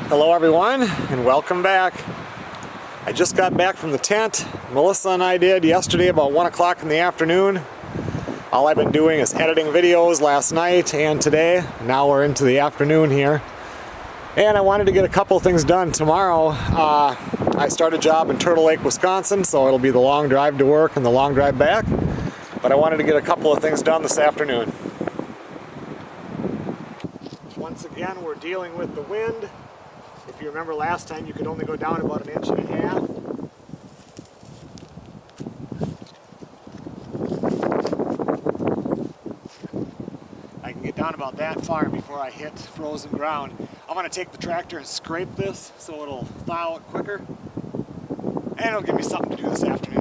Hello everyone, and welcome back. I just got back from the tent. Melissa and I did yesterday about 1 o'clock in the afternoon. All I've been doing is editing videos last night and today. Now we're into the afternoon here. And I wanted to get a couple things done. Tomorrow, I start a job in Turtle Lake, Wisconsin, so it'll be the long drive to work and the long drive back. But I wanted to get a couple of things done this afternoon. Once again, we're dealing with the wind. If you remember last time, you could only go down about 1.5 inches. I can get down about that far before I hit frozen ground. I'm going to take the tractor and scrape this so it'll thaw out quicker. And it'll give me something to do this afternoon.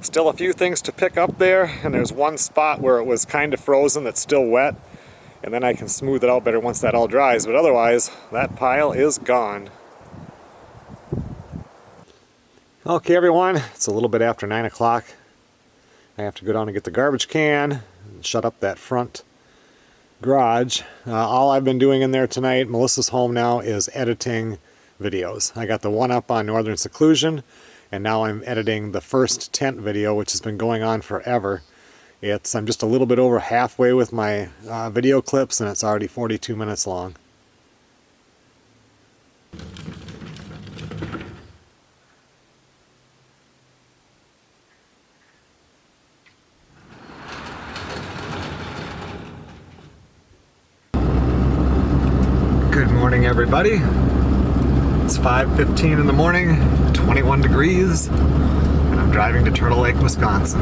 Still a few things to pick up there, and there's one spot where it was kind of frozen that's still wet, and then I can smooth it out better once that all dries, but otherwise that pile is gone. Okay everyone, it's a little bit after 9 o'clock. I have to go down and get the garbage can and shut up that front garage. All I've been doing in there tonight, Melissa's home now, is editing videos. I got the one up on Northern Seclusion, and now I'm editing the first tent video, which has been going on forever. I'm just a little bit over halfway with my video clips, and it's already 42 minutes long. Good morning, everybody. It's 5:15 in the morning, 21 degrees, and I'm driving to Turtle Lake, Wisconsin.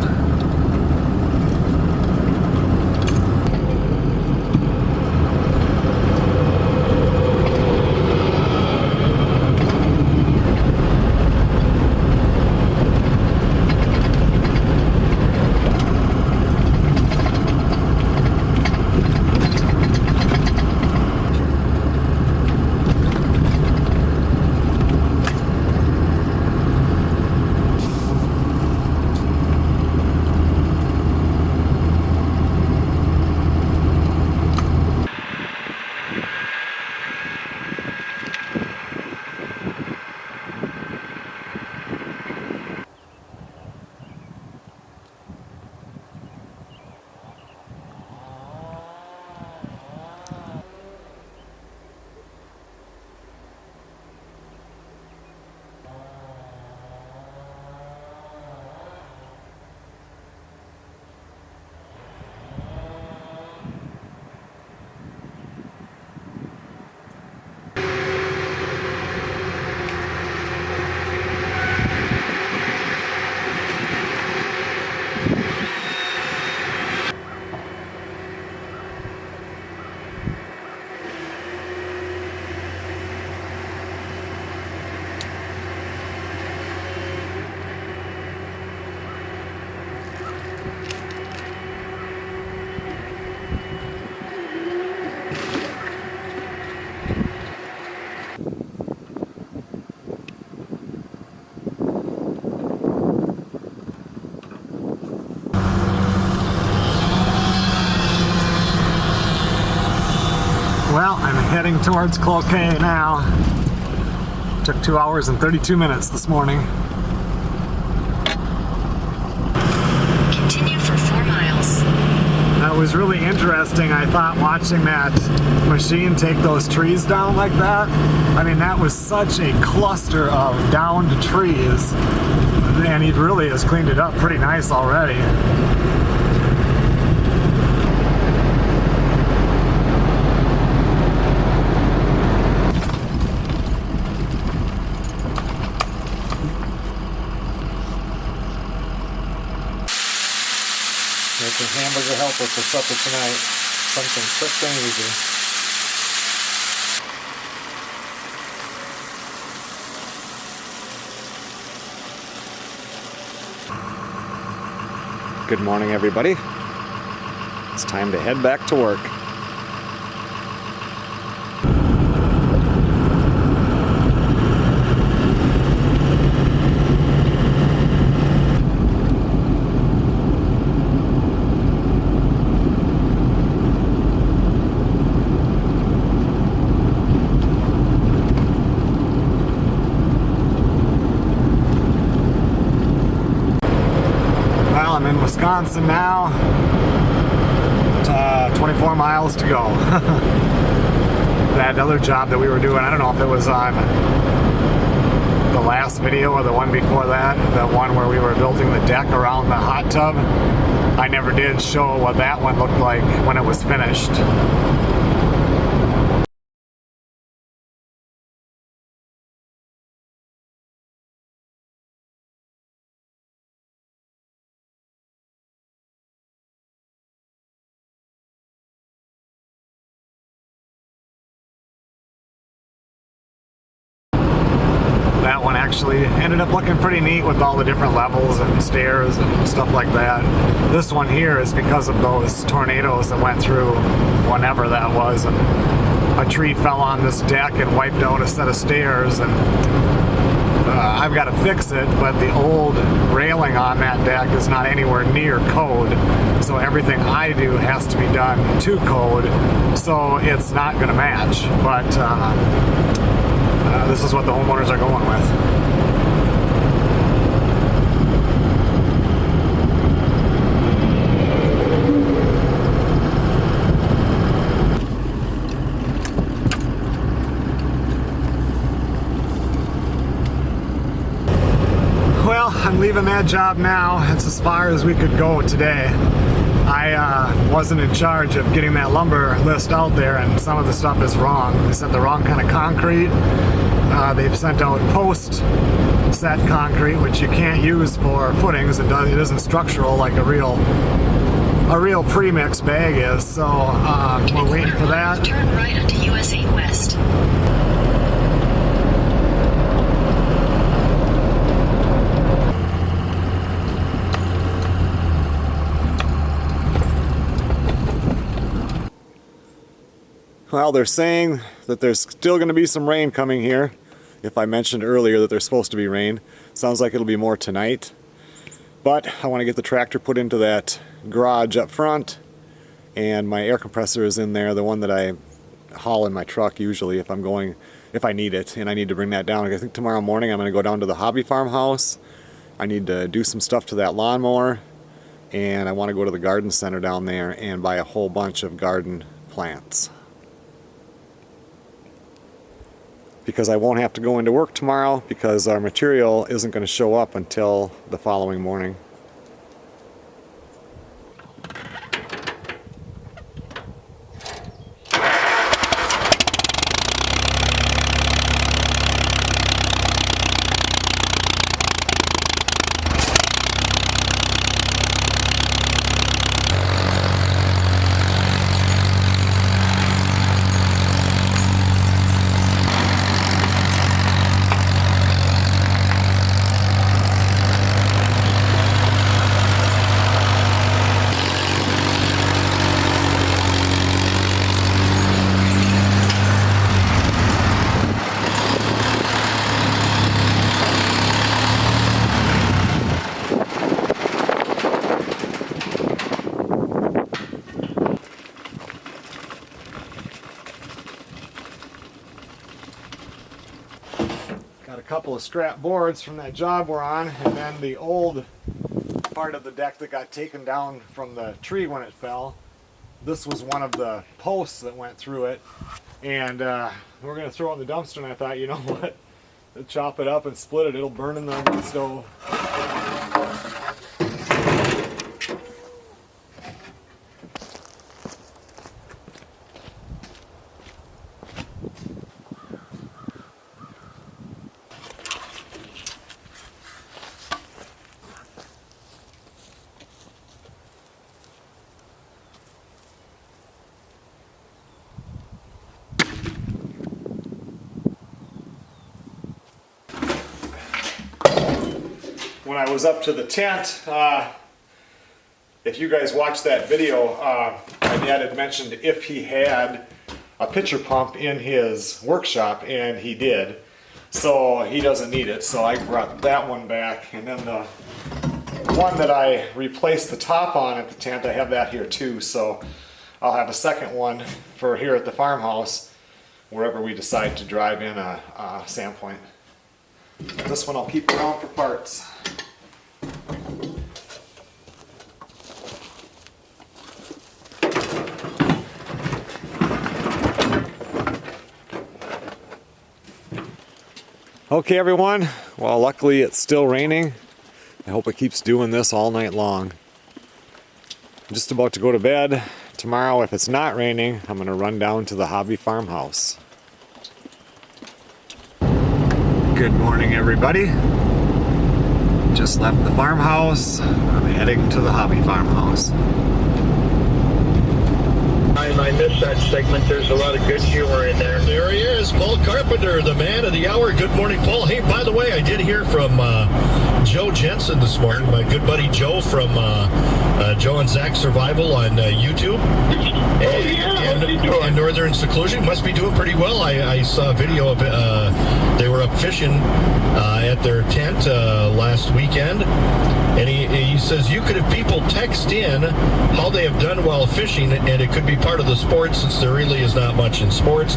Well, I'm heading towards Cloquet now. Took 2 hours and 32 minutes this morning. Continue for 4 miles. That was really interesting, I thought, watching that machine take those trees down like that. I mean, that was such a cluster of downed trees, and he really has cleaned it up pretty nice already. Making hamburger helper for supper tonight. Something quick and easy. Good morning, everybody. It's time to head back to work. I'm in Wisconsin now. 24 miles to go. That other job that we were doing, I don't know if it was on the last video or the one before that, the one where we were building the deck around the hot tub. I never did show what that one looked like when it was finished. That one actually ended up looking pretty neat with all the different levels and stairs and stuff like that. This one here is because of those tornadoes that went through whenever that was, and a tree fell on this deck and wiped out a set of stairs, and I've got to fix it, but the old railing on that deck is not anywhere near code, so everything I do has to be done to code, so it's not going to match, but this is what the homeowners are going with. Well, I'm leaving that job now. That's as far as we could go today. I wasn't in charge of getting that lumber list out there, and some of the stuff is wrong. They sent the wrong kind of concrete. They've sent out post-set concrete, which you can't use for footings. It isn't structural like a real pre-mix bag is. So we're waiting for that. Turn right onto US 8 West. Well, they're saying that there's still going to be some rain coming here. If I mentioned earlier that there's supposed to be rain. Sounds like it'll be more tonight. But I want to get the tractor put into that garage up front. And my air compressor is in there, the one that I haul in my truck usually if I need it. And I need to bring that down. I think tomorrow morning I'm going to go down to the hobby farmhouse. I need to do some stuff to that lawnmower. And I want to go to the garden center down there and buy a whole bunch of garden plants. Because I won't have to go into work tomorrow because our material isn't going to show up until the following morning. Got a couple of scrap boards from that job we're on, and then the old part of the deck that got taken down from the tree when it fell. This was one of the posts that went through it, and we're going to throw it in the dumpster, and I thought, you know what, chop it up and split it, it'll burn in the wood stove. When I was up to the tent, if you guys watched that video, my dad had mentioned if he had a pitcher pump in his workshop, and he did. So he doesn't need it, so I brought that one back. And then the one that I replaced the top on at the tent, I have that here too. So I'll have a second one for here at the farmhouse, wherever we decide to drive in a Sandpoint. This one I'll keep around for parts. Okay everyone, well luckily it's still raining. I hope it keeps doing this all night long. I'm just about to go to bed. Tomorrow if it's not raining, I'm going to run down to the hobby farmhouse. Good morning everybody. Just left the farmhouse. I'm heading to the hobby farmhouse. I missed that segment. There's a lot of good humor in there. There he is, Paul Carpenter, the man of the hour. Good morning, Paul. Hey, by the way, I did hear from Joe Jensen this morning, my good buddy Joe from Joe and Zach Survival on YouTube. And Northern Seclusion. Must be doing pretty well. I saw a video of they were up fishing at their tent last weekend. And he says you could have people text in how they have done while fishing, and it could be part of the sport since there really is not much in sports.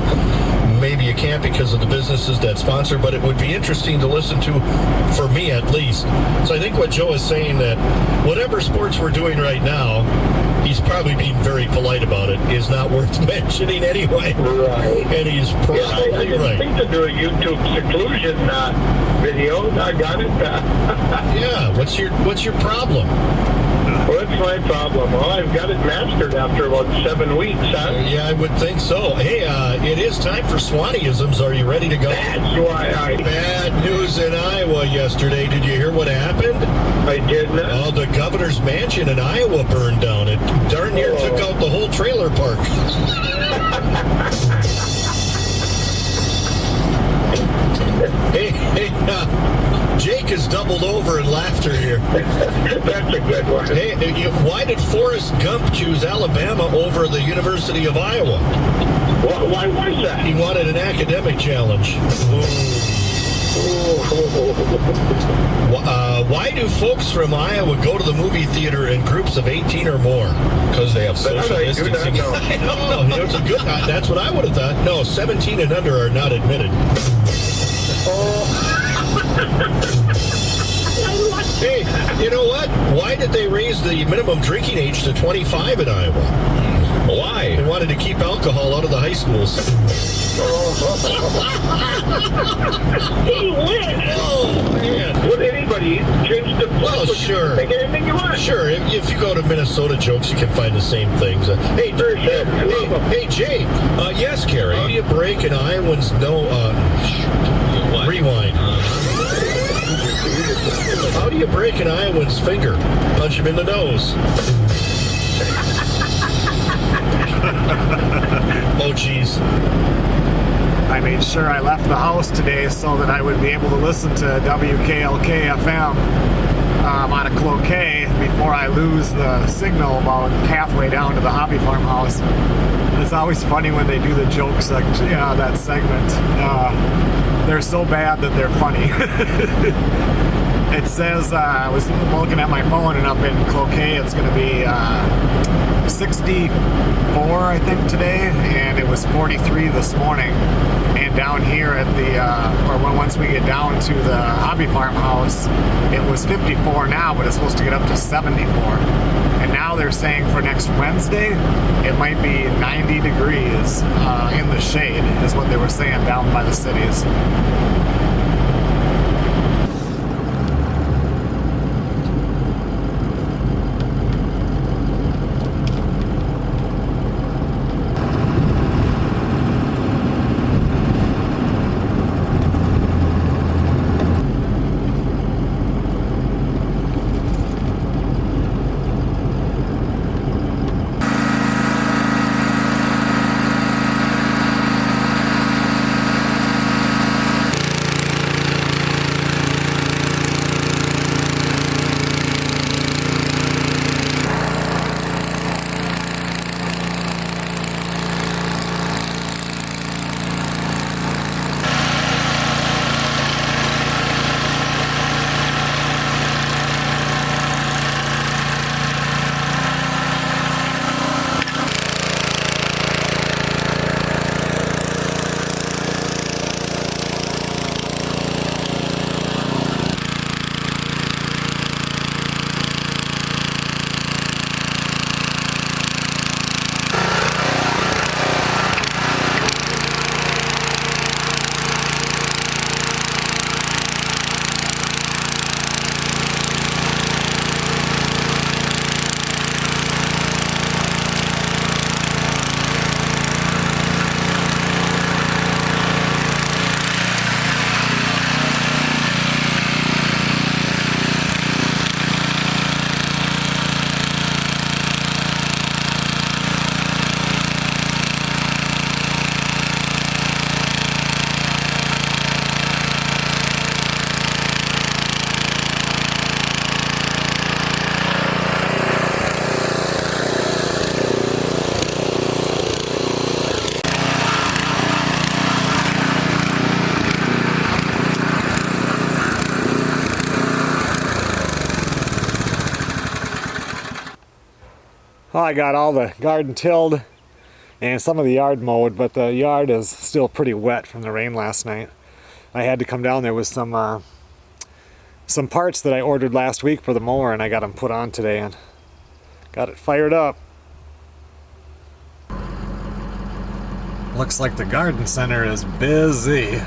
Maybe you can't because of the businesses that sponsor, but it would be interesting to listen to, for me at least. So I think what Joe is saying, that whatever sports we're doing right now, he's probably being very polite about it, is not worth mentioning anyway. Right. And he's probably I right. think to do a YouTube seclusion video. I got it. Yeah. What's your problem? What's my problem? Well, I've got it mastered after about 7 weeks, huh? Yeah, I would think so. Hey, it is time for Swanisms. Are you ready to go? That's why Bad news in Iowa yesterday. Did you hear what happened? I did not. Oh, the governor's mansion in Iowa burned down. It darn near took out the whole trailer park. Hey, Jake has doubled over in laughter here. That's a good one. Hey, why did Forrest Gump choose Alabama over the University of Iowa? Why was that? He wanted an academic challenge. Why do folks from Iowa go to the movie theater in groups of 18 or more? Because they have social distancing. I don't know. It's a good. That's what I would have thought. No, 17 and under are not admitted. Hey, you know what? Why did they raise the minimum drinking age to 25 in Iowa? Why? They wanted to keep alcohol out of the high schools. He wins. Oh, man. Would anybody change the place? Well, sure. Take anything you want. Sure, if you go to Minnesota jokes, you can find the same things. Hey, Jay. Yes, Carrie. How do you break an Iowan's rewind. How do you break an Iowan's finger? Punch him in the nose. Oh, jeez. I made sure I left the house today so that I would be able to listen to WKLK FM out of Cloquet before I lose the signal about halfway down to the hobby farmhouse. It's always funny when they do the jokes section, that segment. They're so bad that they're funny. It says, I was looking at my phone, and up in Cloquet it's going to be 64, I think, today, and it was 43 this morning. And down here at once we get down to the hobby farmhouse, it was 54 now, but it's supposed to get up to 74. And now they're saying for next Wednesday, it might be 90 degrees in the shade, is what they were saying down by the cities. Well, I got all the garden tilled and some of the yard mowed, but the yard is still pretty wet from the rain last night. I had to come down there with some parts that I ordered last week for the mower, and I got them put on today and got it fired up. Looks like the garden center is busy.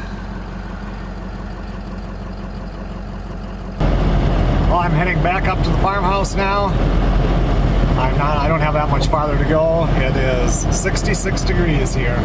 I'm heading back up to the farmhouse now. I don't have that much farther to go. It is 66 degrees here.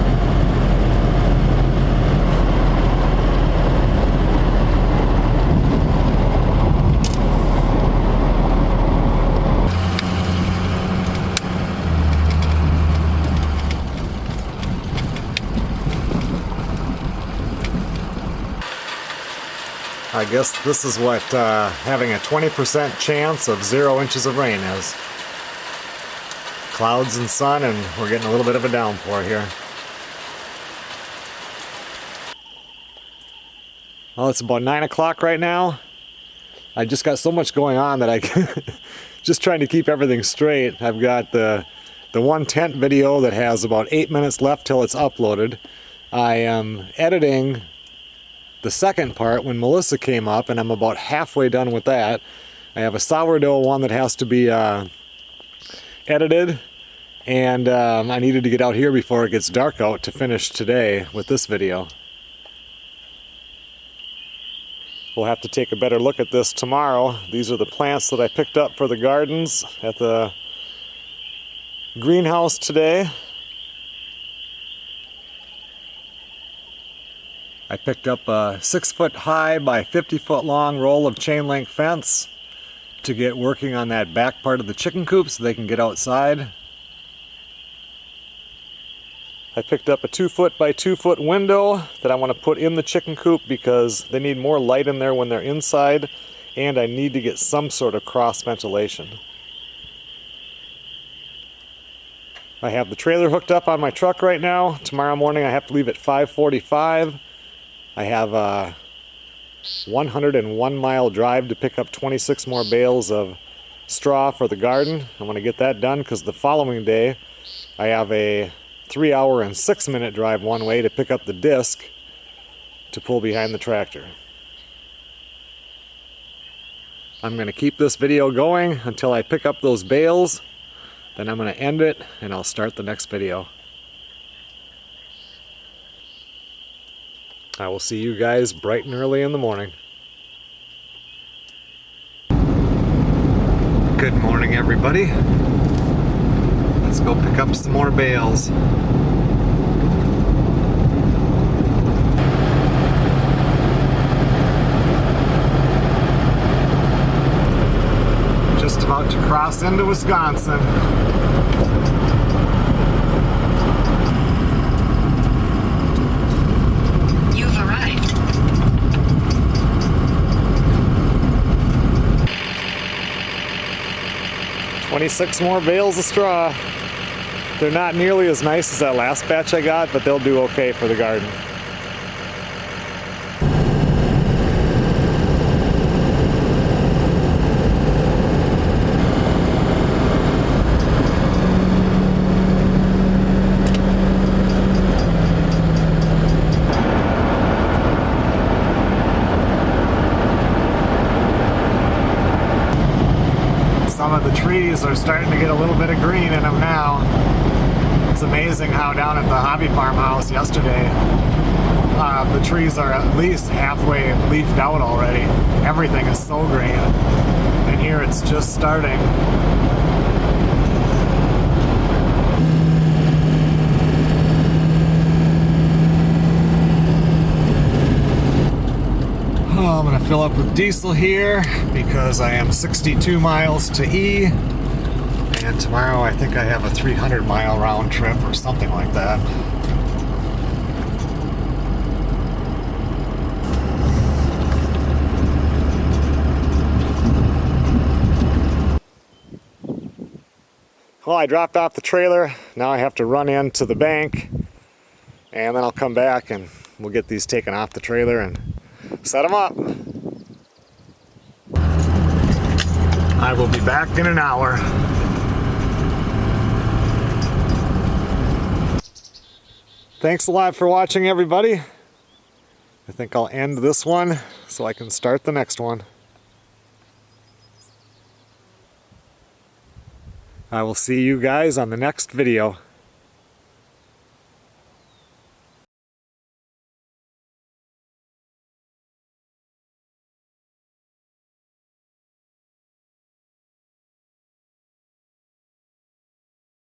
I guess this is what having a 20% chance of 0 inches of rain is. Clouds and sun, and we're getting a little bit of a downpour here. Well, it's about 9 o'clock right now. I just got so much going on that I just trying to keep everything straight. I've got the one tent video that has about 8 minutes left till it's uploaded. I am editing the second part when Melissa came up, and I'm about halfway done with that. I have a sourdough one that has to be edited, and I needed to get out here before it gets dark out to finish today with this video. We'll have to take a better look at this tomorrow. These are the plants that I picked up for the gardens at the greenhouse today. I picked up a 6-foot high by 50-foot long roll of chain link fence to get working on that back part of the chicken coop so they can get outside. I picked up a 2-foot by 2-foot window that I want to put in the chicken coop because they need more light in there when they're inside, and I need to get some sort of cross ventilation. I have the trailer hooked up on my truck right now. Tomorrow morning I have to leave at 5:45. I have a 101-mile drive to pick up 26 more bales of straw for the garden. I want to get that done because the following day I have a 3-hour and 6-minute drive one way to pick up the disc to pull behind the tractor. I'm going to keep this video going until I pick up those bales. Then I'm going to end it and I'll start the next video. I will see you guys bright and early in the morning. Good morning, everybody. Let's go pick up some more bales. Just about to cross into Wisconsin. You've arrived. "26 more bales of straw." They're not nearly as nice as that last batch I got, but they'll do okay for the garden. Some of the trees are starting to get a little bit of green in them now. It's amazing how down at the hobby farmhouse yesterday, the trees are at least halfway leafed out already. Everything is so green. And here it's just starting. Oh, I'm gonna fill up with diesel here because I am 62 miles to E, and tomorrow I think I have a 300-mile round trip or something like that. Well, I dropped off the trailer. Now I have to run into the bank, and then I'll come back and we'll get these taken off the trailer and set them up. I will be back in an hour. Thanks a lot for watching, everybody. I think I'll end this one so I can start the next one. I will see you guys on the next video.